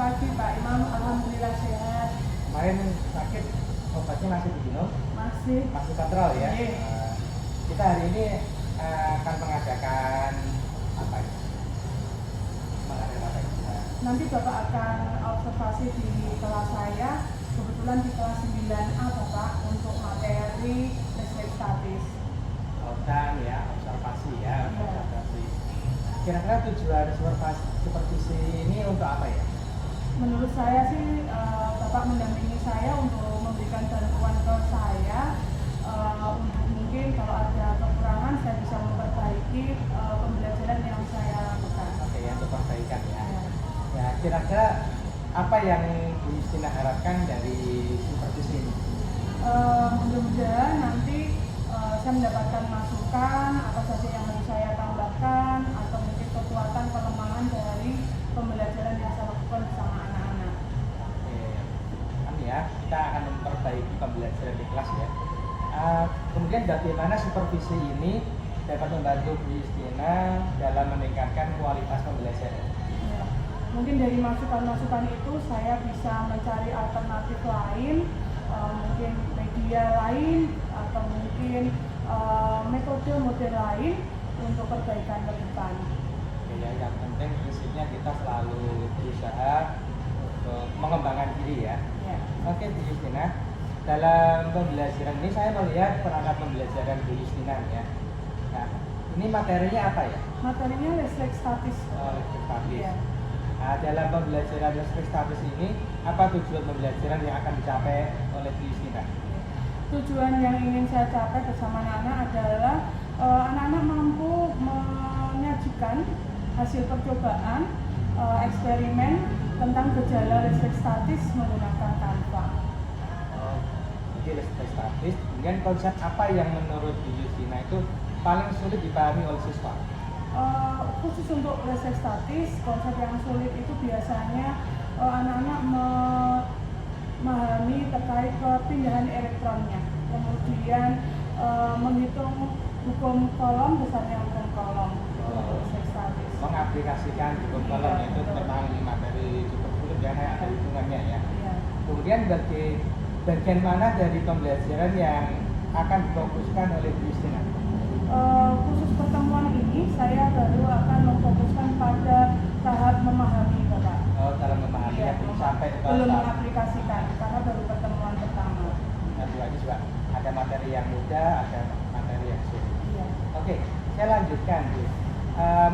pagi Pak Imam, alhamdulillah sehat. Kemarin sakit, obatnya masih diminum? Masih kontrol ya? Iya. Kita hari ini akan mengadakan apa ya? Mengadakan apa ya? Nanti Bapak akan observasi di kelas saya. Kebetulan di kelas 9A Bapak untuk materi listrik statis. Observasi ya, observasi. Kira-kira tujuan supervisi ini untuk apa ya? Menurut saya sih Bapak mendampingi saya untuk memberikan bantuan ke saya untuk mungkin kalau ada kekurangan saya bisa memperbaiki pembelajaran yang saya lakukan. Oke, yang untuk perbaikan ya. Ya, kira-kira apa yang Bu Justina harapkan dari supervisi ini? Mudah-mudahan nanti saya mendapatkan masukan apa saja yang harus saya tambahkan atau mungkin kekuatan kelemahan dari pembelajaran yang saya lakukan bersama anak-anak. Oke, ya, kita akan memperbaiki pembelajaran di kelas ya. Kemudian bagaimana supervisi ini dapat membantu Bu Justina dalam meningkatkan kualitas pembelajaran? Ya, mungkin dari masukan-masukan itu saya bisa mencari alternatif lain, mungkin media lain atau mungkin metode lain untuk perbaikan ke depan. Ya, yang penting prinsipnya kita selalu berusaha untuk mengembangkan diri ya. Ya. Oke, Bu Justina, dalam pembelajaran ini saya melihat perangkat pembelajaran Bu Justina ya. Nah, ini materinya apa ya? Materinya listrik statis. Listrik statis. Ya. Nah, dalam pembelajaran listrik statis ini, apa tujuan pembelajaran yang akan dicapai oleh Bu Justina? Tujuan yang ingin saya capai bersama anak-anak adalah anak-anak mampu menyajikan hasil percobaan eksperimen tentang gejala listrik statis menggunakan Canva. Jadi listrik statis, kemudian konsep apa yang menurut Bu Justina itu paling sulit dipahami oleh siswa? Khusus untuk listrik statis, konsep yang sulit itu biasanya anak-anak memahami terkait perpindahan elektronnya, kemudian menghitung hukum kolom, besarnya hukum kolom untuk listrik statis. Mengaplikasikan hukum kolom itu memang materi cukup sulit ya, ada hitungannya ya. Ya. Kemudian bagian mana dari pembelajaran yang akan difokuskan oleh Bu Justina? Khusus pertemuan ini saya baru akan memfokuskan pada tahap memahami Bapak. Dalam memahami Ya, belum sampai ke belum tahap. mengaplikasikan karena baru pertemuan pertama. Nanti lagi juga ada materi yang mudah, ada materi yang sulit. Iya. Oke, saya lanjutkan Bu.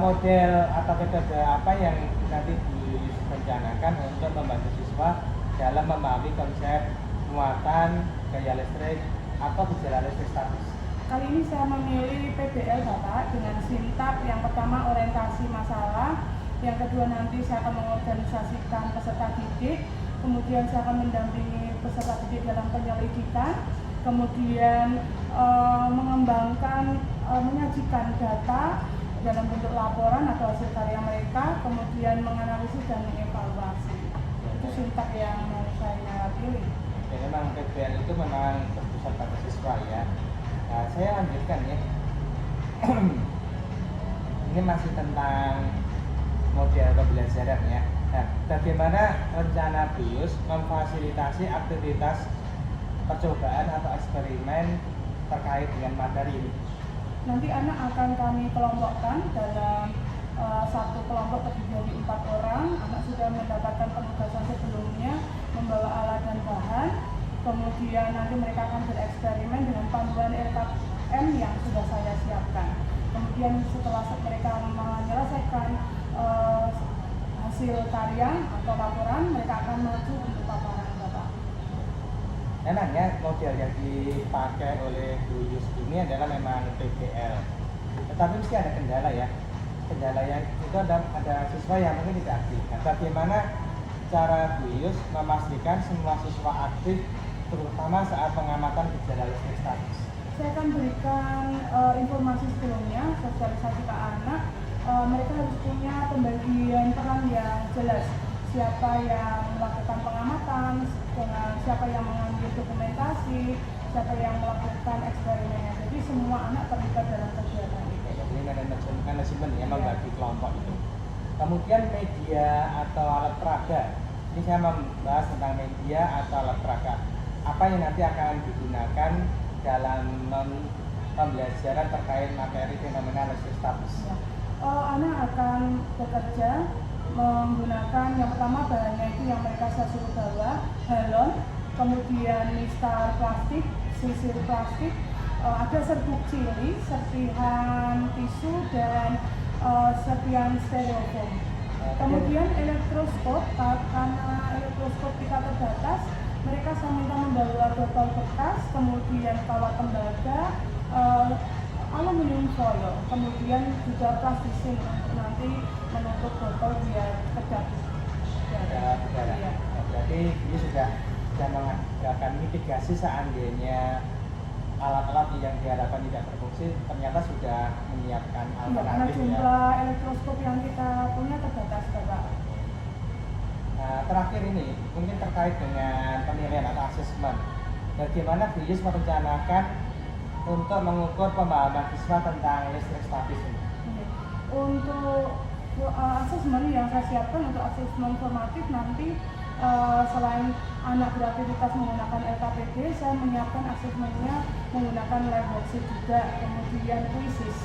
Model atau metode apa yang nanti direncanakan untuk membantu siswa dalam memahami konsep muatan gaya listrik atau gejala listrik statis? Kali ini saya memilih PBL Bapak dengan sintap yang pertama orientasi masalah, yang kedua nanti saya akan mengorganisasikan peserta didik, kemudian saya akan mendampingi peserta didik dalam penyelidikan, kemudian mengembangkan, menyajikan data dalam bentuk laporan atau hasil karya mereka, kemudian menganalisis dan mengevaluasi. Itu sintap yang mau saya pilih. Ya, memang PBL itu memang berpusat pada siswa ya. Nah, saya lanjutkan ya. Ini masih tentang model pembelajaran ya. Nah, bagaimana rencana BIUS memfasilitasi aktivitas percobaan atau eksperimen terkait dengan materi ini? Nanti anak akan kami kelompokkan dalam satu kelompok terdiri dari 4 orang. Anak sudah mendapatkan penugasan sebelumnya membawa alat dan bahan. Kemudian nanti mereka akan bereksperimen dengan panduan LKM yang sudah saya siapkan. Kemudian setelah mereka menyelesaikan hasil karya atau laporan, mereka akan maju untuk paparan Bapak. Memang ya, model yang dipakai oleh Bu Yus ini adalah memang PBL. Tetapi mesti ada kendala ya. Kendala yang itu ada siswa yang mungkin tidak aktif. Nah, bagaimana cara Bu Yus memastikan semua siswa aktif terutama saat pengamatan gejala listrik statis? Saya akan berikan informasi sebelumnya, sosialisasi ke anak. Mereka harus punya pembagian peran yang jelas. Siapa yang melakukan pengamatan, siapa yang mengambil dokumentasi, siapa yang melakukan eksperimennya. Jadi semua anak terlibat dalam kegiatan itu. Jadi manajemen ya, membagi kelompok itu. Kemudian media atau alat peraga Ini saya membahas tentang media atau alat peraga. Apa yang nanti akan digunakan dalam pembelajaran terkait materi fenomena listrik statis? Ya. Anak akan bekerja menggunakan yang pertama bahannya itu yang mereka saya suruh bawa, galon, kemudian mistar plastik, sisir plastik, ada serbuk cili, serpihan tisu, dan serpihan styrofoam. Kemudian elektroskop, karena elektroskop kita terbatas, mereka saya minta membawa botol bekas, kemudian kawat tembaga, aluminium foil, kemudian juga plastisin untuk nanti menutup botol biar kedap Udara. Ya. Berarti ini sudah mengadakan mitigasi seandainya alat-alat yang diharapkan tidak berfungsi ternyata sudah menyiapkan Karena alternatif ya. jumlah elektroskop yang kita punya terbatas, Bapak. Nah, terakhir ini mungkin terkait dengan penilaian atau asesmen. Bagaimana BIUS merencanakan untuk mengukur pemahaman siswa tentang listrik statis ini? Untuk asesmen yang saya siapkan untuk asesmen formatif nanti selain anak beraktivitas menggunakan LKPD, saya menyiapkan asesmennya menggunakan live worksheet juga, kemudian quizzes.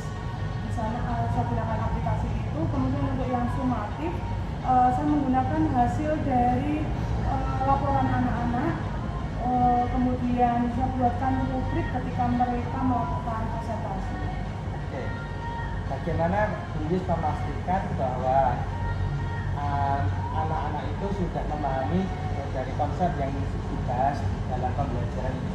Di sana saya gunakan aplikasi itu. Kemudian untuk yang sumatif, saya menggunakan hasil dari laporan anak-anak. Kemudian saya buatkan rubrik ketika mereka melakukan presentasi. Oke. Bagaimana BIUS memastikan bahwa anak-anak itu sudah memahami dari konsep yang dibahas dalam pembelajaran ini?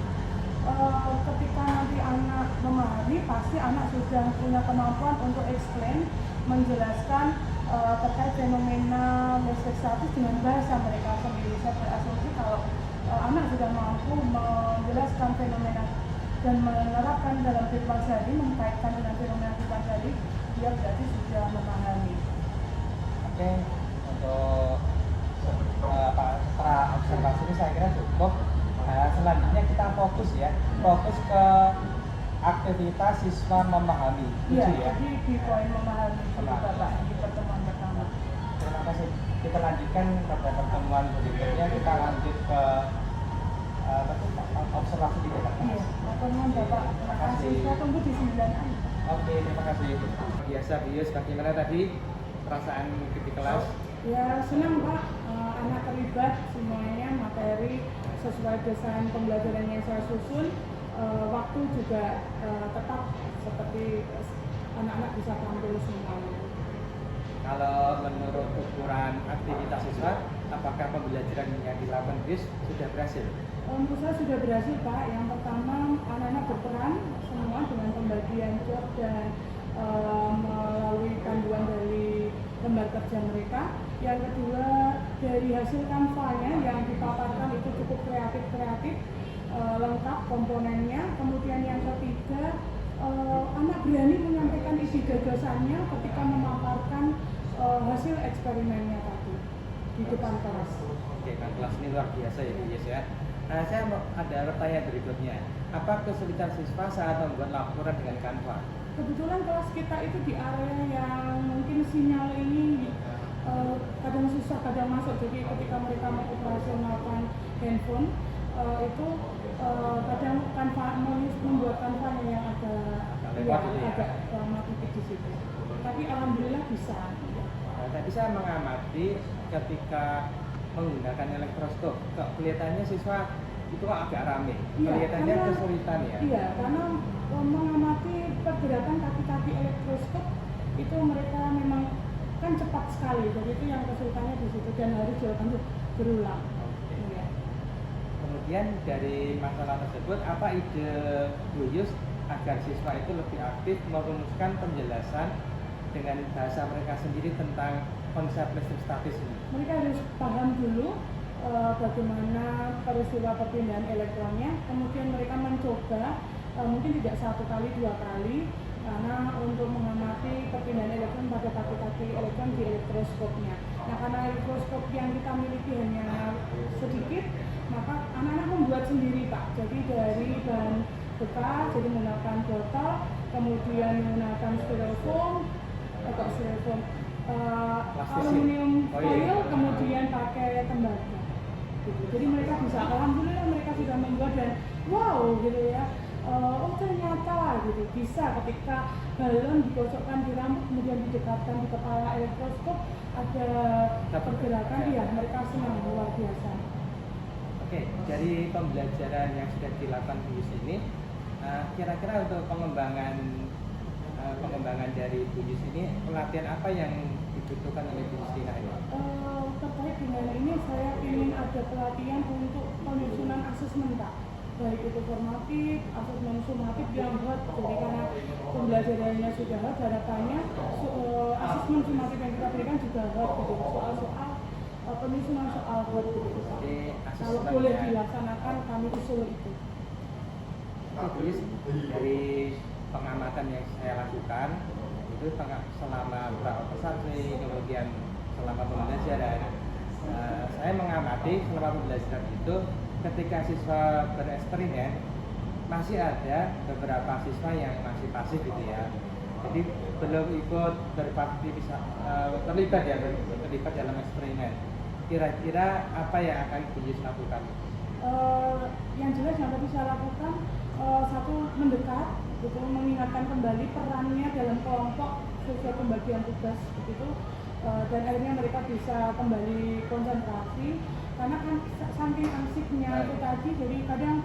Ketika nanti anak memahami, pasti anak sudah punya kemampuan untuk explain, menjelaskan terkait fenomena listrik statis dengan bahasa mereka sendiri. Saya berasumsi kalau anak sudah mampu menjelaskan fenomena dan menerapkan dalam kehidupan sehari, mengkaitkan dengan fenomena kehidupan sehari, dia berarti sudah memahami. Oke, untuk setelah observasi ini saya kira cukup. Selanjutnya kita fokus ke aktivitas siswa memahami. Iya, ya. jadi di poin memahami dulu, Bapak, di pertemuan pertama. Terima kasih. Kita lanjutkan pada pertemuan berikutnya. Kita lanjut ke observasi di depan. Iya, pertemuan Bapak. Terima kasih. Saya tunggu di 9A. Oke, terima kasih. Biasa BIUS, bagaimana tadi perasaan di kelas? Ya, senang Pak, anak terlibat semuanya, materi sesuai desain pembelajaran yang saya susun, waktu juga tetap seperti anak-anak bisa tampil semuanya. Kalau menurut ukuran aktivitas siswa, apakah pembelajaran yang dilakukan BIUS sudah berhasil? Menurut saya sudah berhasil Pak. Yang pertama, anak-anak berperan semua dengan pembagian job dan melalui panduan dari lembar kerja mereka. Yang kedua, dari hasil kanvanya yang dipaparkan itu cukup kreatif, lengkap komponennya. Kemudian yang ketiga, anak berani menyampaikan isi gagasannya ketika memaparkan hasil eksperimennya tadi di depan kelas. Oke, kan kelas ini luar biasa ya BIUS ya. Nah, saya mau ada pertanyaan berikutnya. Apa kesulitan siswa saat membuat laporan dengan Canva? Kebetulan kelas kita itu di area yang mungkin sinyal ini kadang susah, kadang masuk. Jadi ketika mereka mengoperasionalkan handphone itu kadang Canva membuat Canva yang agak lama dikit di situ. Tapi alhamdulillah bisa. Nah, tadi saya mengamati ketika menggunakan elektroskop, kelihatannya siswa itu agak rame, kelihatannya kesulitan ya. Iya, karena mengamati pergerakan kaki-kaki elektroskop itu mereka memang kan cepat sekali, jadi itu yang kesulitannya di situ dan harus jawaban berulang. Oke. Iya. Kemudian dari masalah tersebut, apa ide BIUS agar siswa itu lebih aktif merumuskan penjelasan dengan bahasa mereka sendiri tentang konsep listrik statis ini? Mereka harus paham dulu bagaimana peristiwa perpindahan elektronnya, kemudian mereka mencoba mungkin tidak 1 kali 2 kali, karena untuk mengamati perpindahan elektron pada kaki-kaki elektron di elektroskopnya. Nah, karena elektroskop yang kita miliki hanya sedikit, maka anak-anak membuat sendiri Pak. Jadi dari bahan bekas, jadi menggunakan botol, kemudian menggunakan styrofoam, Plastis. aluminium Oh, iya. foil, kemudian pakai tembaga. Gitu. Jadi mereka bisa, alhamdulillah mereka sudah membuat dan wow gitu ya. Oh ternyata gitu bisa ketika balon dikocokkan di rambut kemudian didekatkan di kepala elektroskop ada pergerakan, ya mereka senang luar biasa. Oke, dari pembelajaran yang sudah dilakukan Bu Yus ini, kira-kira untuk pengembangan dari Bu Yus ini, pelatihan apa yang dibutuhkan oleh Bu Justina ini? Terkait dengan ini saya ingin ada pelatihan untuk penyusunan asesmen Pak, baik itu formatif, asesmen sumatif yang hot. Jadi karena pembelajarannya sudah hot, harapannya asesmen sumatif yang kita berikan juga hot gitu, soal-soal penyusunan soal hot gitu. Jadi Kalau boleh dilaksanakan kami usul itu. Bu Yus, dari pengamatan yang saya lakukan itu selama praokupasi kemudian selama pembelajaran, saya mengamati selama pembelajaran itu ketika siswa bereksperimen masih ada beberapa siswa yang masih pasif gitu ya, jadi belum ikut terlibat dalam eksperimen. Kira-kira apa yang akan Bu Yus lakukan? Yang jelas yang tadi saya lakukan, satu mendekat, gitu, mengingatkan kembali perannya dalam kelompok sesuai pembagian tugas begitu, dan akhirnya mereka bisa kembali konsentrasi karena kan saking asiknya itu tadi, jadi kadang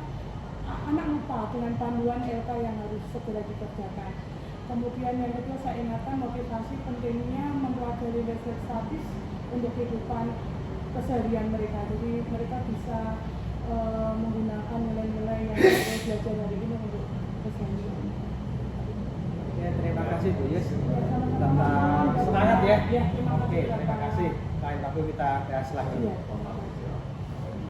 anak lupa dengan panduan LK yang harus segera dikerjakan. Kemudian yang kedua saya ingatkan motivasi pentingnya mempelajari riset statis untuk kehidupan keseharian mereka, jadi mereka bisa menggunakan nilai-nilai yang saya belajar hari ini untuk keseharian. Ya, terima kasih Bu Yus. Sama-sama. Tetap semangat ya. Ya, terima kasih. Oke, terima kasih. Lain waktu kita bahas lagi. Iya.